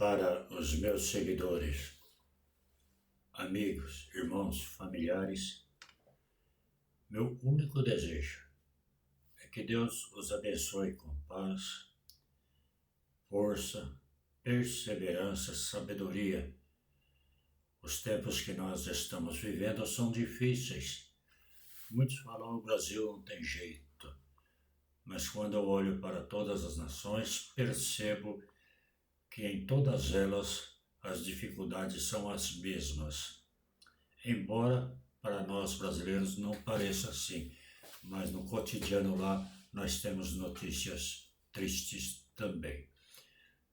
Para os meus seguidores, amigos, irmãos, familiares, meu único desejo é que Deus os abençoe com paz, força, perseverança, sabedoria. Os tempos que nós estamos vivendo são difíceis. Muitos falam que o Brasil não tem jeito, mas quando eu olho para todas as nações, percebo que em todas elas as dificuldades são as mesmas. Embora para nós brasileiros não pareça assim, mas no cotidiano lá nós temos notícias tristes também.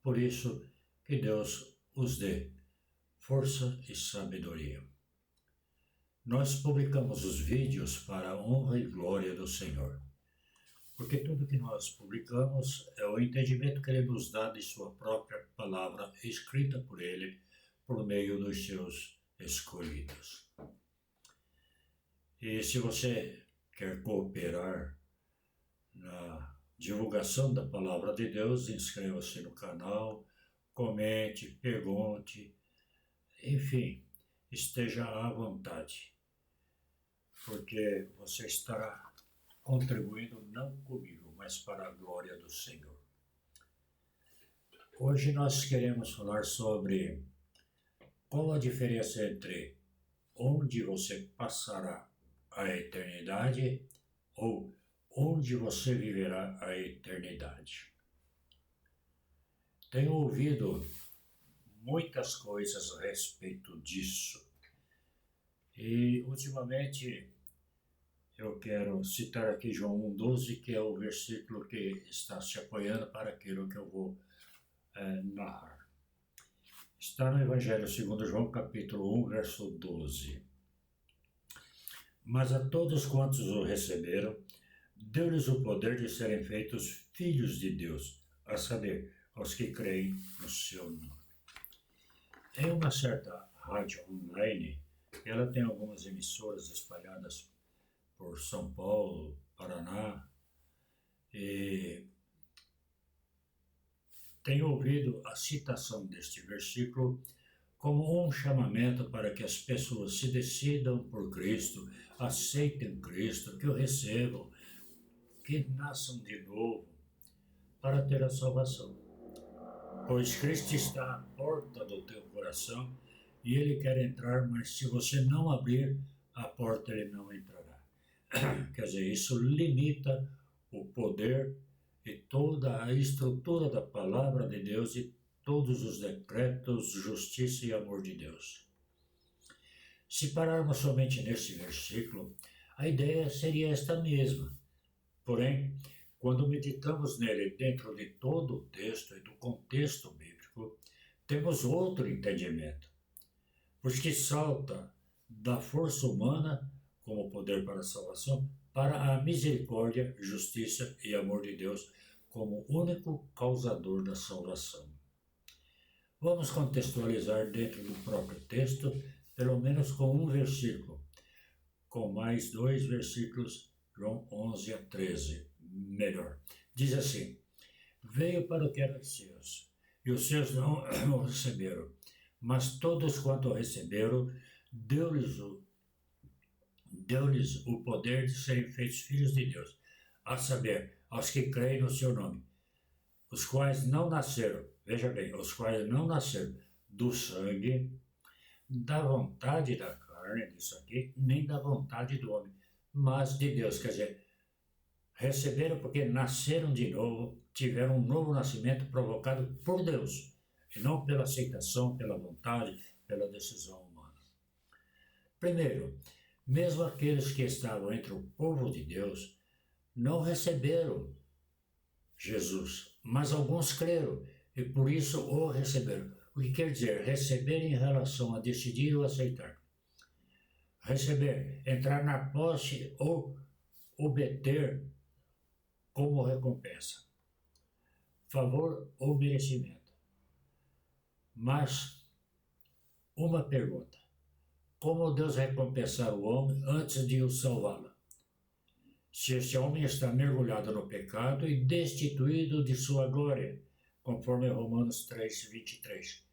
Por isso, que Deus os dê força e sabedoria. Nós publicamos os vídeos para a honra e glória do Senhor, porque tudo que nós publicamos é o entendimento que Ele nos dá de Sua própria palavra, escrita por Ele, por meio dos seus escolhidos. E se você quer cooperar na divulgação da palavra de Deus, inscreva-se no canal, comente, pergunte, enfim, esteja à vontade, porque você estará contribuindo não comigo, mas para a glória do Senhor. Hoje nós queremos falar sobre qual a diferença entre onde você passará a eternidade ou onde você viverá a eternidade. Tenho ouvido muitas coisas a respeito disso e ultimamente eu quero citar aqui João 1,12, que é o versículo que está se apoiando para aquilo que eu vou narrar. Está no Evangelho segundo João, capítulo 1, verso 12. Mas a todos quantos o receberam, deu-lhes o poder de serem feitos filhos de Deus, a saber, aos que creem no seu nome. Em uma certa rádio online, ela tem algumas emissoras espalhadas por São Paulo, Paraná, e tenho ouvido a citação deste versículo como um chamamento para que as pessoas se decidam por Cristo, aceitem Cristo, que o recebam, que nasçam de novo para ter a salvação. Pois Cristo está à porta do teu coração e Ele quer entrar, mas se você não abrir a porta, Ele não entrará. Quer dizer, isso limita o poder e toda a estrutura da palavra de Deus e todos os decretos, justiça e amor de Deus. Se pararmos somente nesse versículo, a ideia seria esta mesma. Porém, quando meditamos nele dentro de todo o texto e do contexto bíblico, temos outro entendimento, pois que salta da força humana como poder para a salvação, para a misericórdia, justiça e amor de Deus como único causador da salvação. Vamos contextualizar dentro do próprio texto, pelo menos com um versículo, com mais 2 versículos, João 11 a 13, melhor. Diz assim: veio para o que era de seus, e os seus não o receberam, mas todos quanto o receberam, deu-lhes o poder de serem feitos filhos de Deus, a saber, aos que creem no seu nome, os quais não nasceram, veja bem, os quais não nasceram do sangue, da vontade da carne, disso aqui, nem da vontade do homem, mas de Deus. Quer dizer, receberam porque nasceram de novo, tiveram um novo nascimento provocado por Deus, e não pela aceitação, pela vontade, pela decisão humana. Primeiro, mesmo aqueles que estavam entre o povo de Deus não receberam Jesus, mas alguns creram e por isso o receberam. O que quer dizer? Receber em relação a decidir ou aceitar. Receber, entrar na posse ou obter como recompensa. Favor ou merecimento. Mas, uma pergunta: como Deus recompensar o homem antes de o salvá-lo? Se este homem está mergulhado no pecado e destituído de sua glória, conforme Romanos 3:23.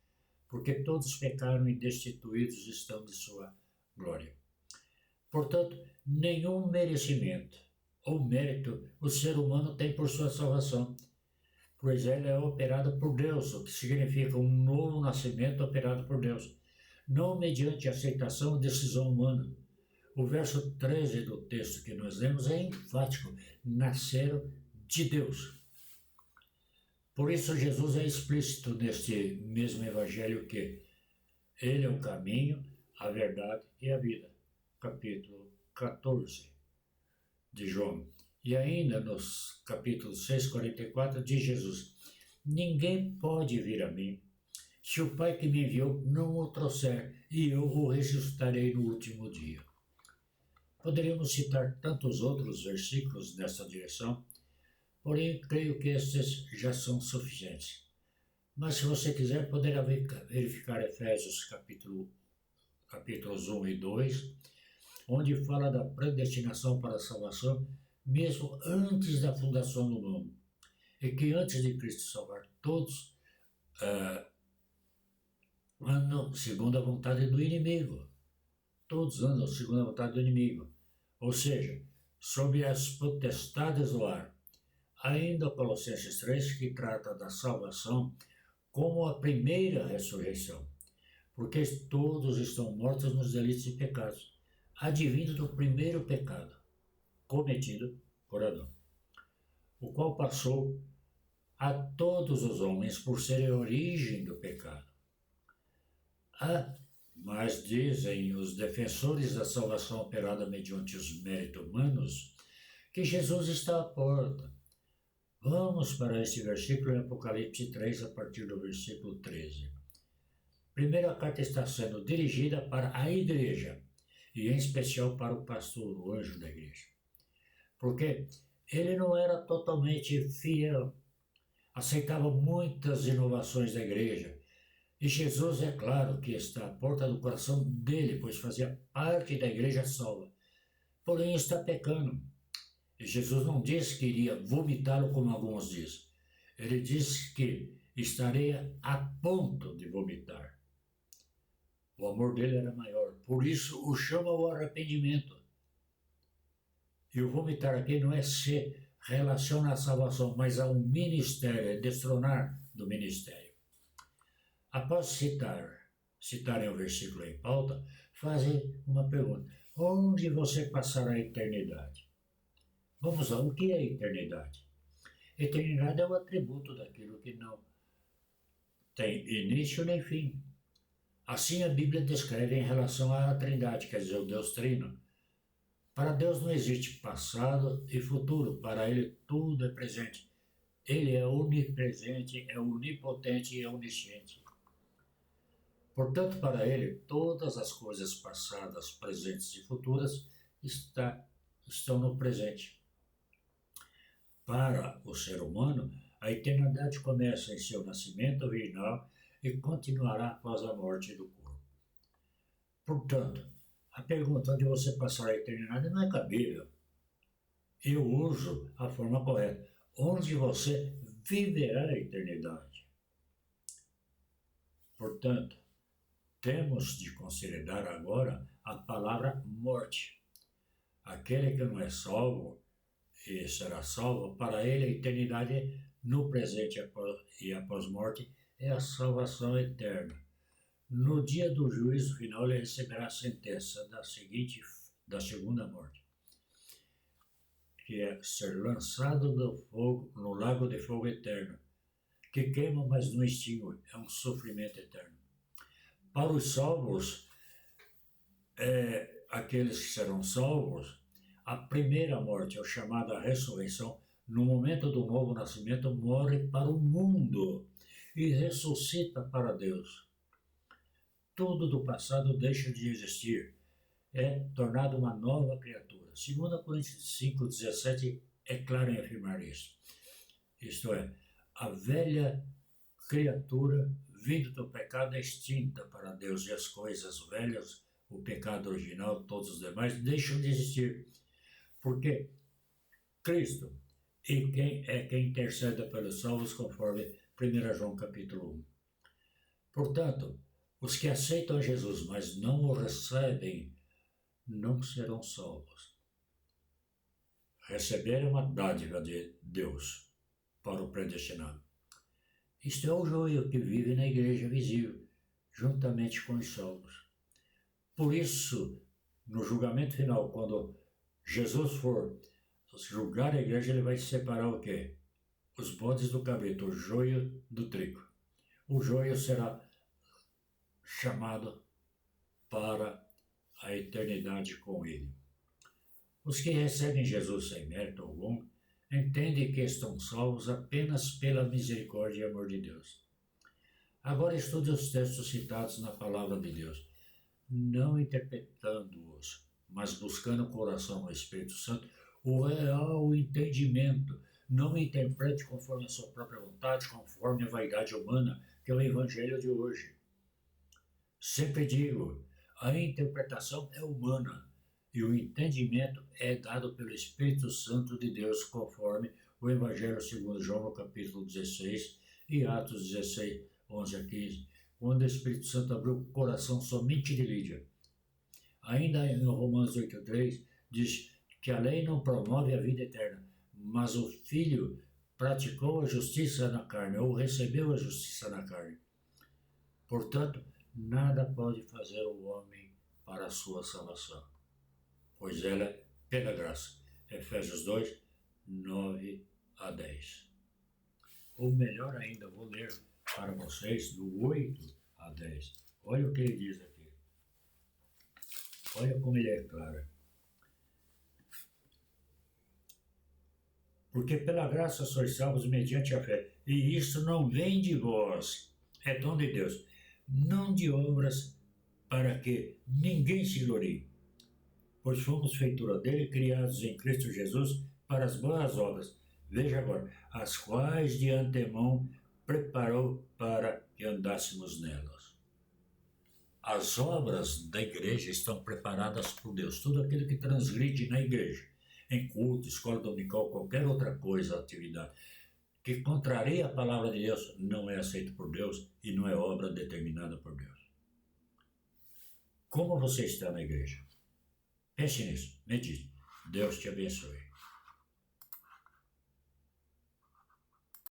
Porque todos pecaram e destituídos estão de sua glória. Portanto, nenhum merecimento ou mérito o ser humano tem por sua salvação, pois ela é operada por Deus, o que significa um novo nascimento operado por Deus, não mediante aceitação ou decisão humana. O verso 13 do texto que nós lemos é enfático: nasceram de Deus. Por isso Jesus é explícito neste mesmo evangelho que ele é o caminho, a verdade e a vida. Capítulo 14 de João. E ainda nos capítulos 6, 44, diz Jesus: ninguém pode vir a mim se o Pai que me enviou não o trouxer, e eu o ressuscitarei no último dia. Poderíamos citar tantos outros versículos nessa direção, porém creio que estes já são suficientes. Mas se você quiser, poderá verificar Efésios capítulos 1 e 2, onde fala da predestinação para a salvação, mesmo antes da fundação do mundo. E que antes de Cristo salvar todos, andam segundo a vontade do inimigo. Todos andam segundo a vontade do inimigo. Ou seja, sob as potestades do ar. Ainda Colossenses 3, que trata da salvação como a primeira ressurreição, porque todos estão mortos nos delitos e pecados, advindo do primeiro pecado, cometido por Adão, o qual passou a todos os homens por ser a origem do pecado. Mas dizem os defensores da salvação operada mediante os méritos humanos que Jesus está à porta. Vamos para este versículo em Apocalipse 3, a partir do versículo 13. Primeiro, a carta está sendo dirigida para a igreja, e em especial para o pastor, o anjo da igreja. Porque ele não era totalmente fiel, aceitava muitas inovações da igreja. E Jesus, é claro, que está à porta do coração dele, pois fazia parte da igreja salva. Porém, está pecando. E Jesus não disse que iria vomitá-lo, como alguns dizem. Ele disse que estaria a ponto de vomitar. O amor dele era maior. Por isso, o chama ao arrependimento. E o vomitar aqui não é se relaciona à salvação, mas ao ministério, é destronar do ministério. Após citarem o versículo em pauta, fazem uma pergunta: onde você passará a eternidade? Vamos lá, o que é eternidade? Eternidade é o atributo daquilo que não tem início nem fim. Assim a Bíblia descreve em relação à Trindade, quer dizer, o Deus Trino. Para Deus não existe passado e futuro, para Ele tudo é presente. Ele é onipresente, é onipotente e é onisciente. Portanto, para Ele, todas as coisas passadas, presentes e futuras estão no presente. Para o ser humano, a eternidade começa em seu nascimento virginal e continuará após a morte do corpo. Portanto, a pergunta onde você passará a eternidade não é cabível. Eu uso a forma correta: onde você viverá a eternidade. Portanto, temos de considerar agora a palavra morte. Aquele que não é salvo e será salvo, para ele a eternidade no presente e após morte é a salvação eterna. No dia do juízo final ele receberá a sentença da segunda morte, que é ser lançado no lago de fogo eterno, que queima, mas não extingue, é um sofrimento eterno. Para os salvos, aqueles que serão salvos, a primeira morte, ou chamada ressurreição, no momento do novo nascimento, morre para o mundo e ressuscita para Deus. Tudo do passado deixa de existir, é tornado uma nova criatura. 2 Coríntios 5,17 é claro em afirmar isso. Isto é, a velha criatura vindo do pecado é extinta para Deus, e as coisas velhas, o pecado original, todos os demais, deixam de existir. Porque Cristo quem intercede pelos salvos, conforme 1 João capítulo 1. Portanto, os que aceitam Jesus, mas não o recebem, não serão salvos. Receber é uma dádiva de Deus para o predestinado. Isto é o joio que vive na igreja visível, juntamente com os salvos. Por isso, no julgamento final, quando Jesus for julgar a igreja, ele vai separar o quê? Os bodes do cabrito, o joio do trigo. O joio será chamado para a eternidade com ele. Os que recebem Jesus sem mérito algum entendem que estão salvos apenas pela misericórdia e amor de Deus. Agora estude os textos citados na palavra de Deus, não interpretando-os, mas buscando o coração no Espírito Santo o real entendimento. Não interprete conforme a sua própria vontade, conforme a vaidade humana, que é o evangelho de hoje. Sempre digo, a interpretação é humana e o entendimento é dado pelo Espírito Santo de Deus, conforme o Evangelho segundo João, no capítulo 16 e Atos 16, 11 a 15, quando o Espírito Santo abriu o coração somente de Lídia. Ainda em Romanos 8,3, diz que a lei não promove a vida eterna, mas o Filho praticou a justiça na carne, ou recebeu a justiça na carne. Portanto, nada pode fazer o homem para a sua salvação, pois ela é pela graça. Efésios 2, 9 a 10. Ou melhor ainda, vou ler para vocês do 8 a 10. Olha o que ele diz aqui. Olha como ele é claro. Porque pela graça sois salvos mediante a fé, e isso não vem de vós, é dom de Deus, não de obras, para que ninguém se glorie. Pois fomos feitura dele, criados em Cristo Jesus, para as boas obras. Veja agora, as quais de antemão preparou para que andássemos nelas. As obras da igreja estão preparadas por Deus. Tudo aquilo que transgride na igreja, em culto, escola dominical, qualquer outra coisa, atividade, que contraria a palavra de Deus, não é aceito por Deus e não é obra determinada por Deus. Como você está na igreja? Pense nisso, medite. Deus te abençoe.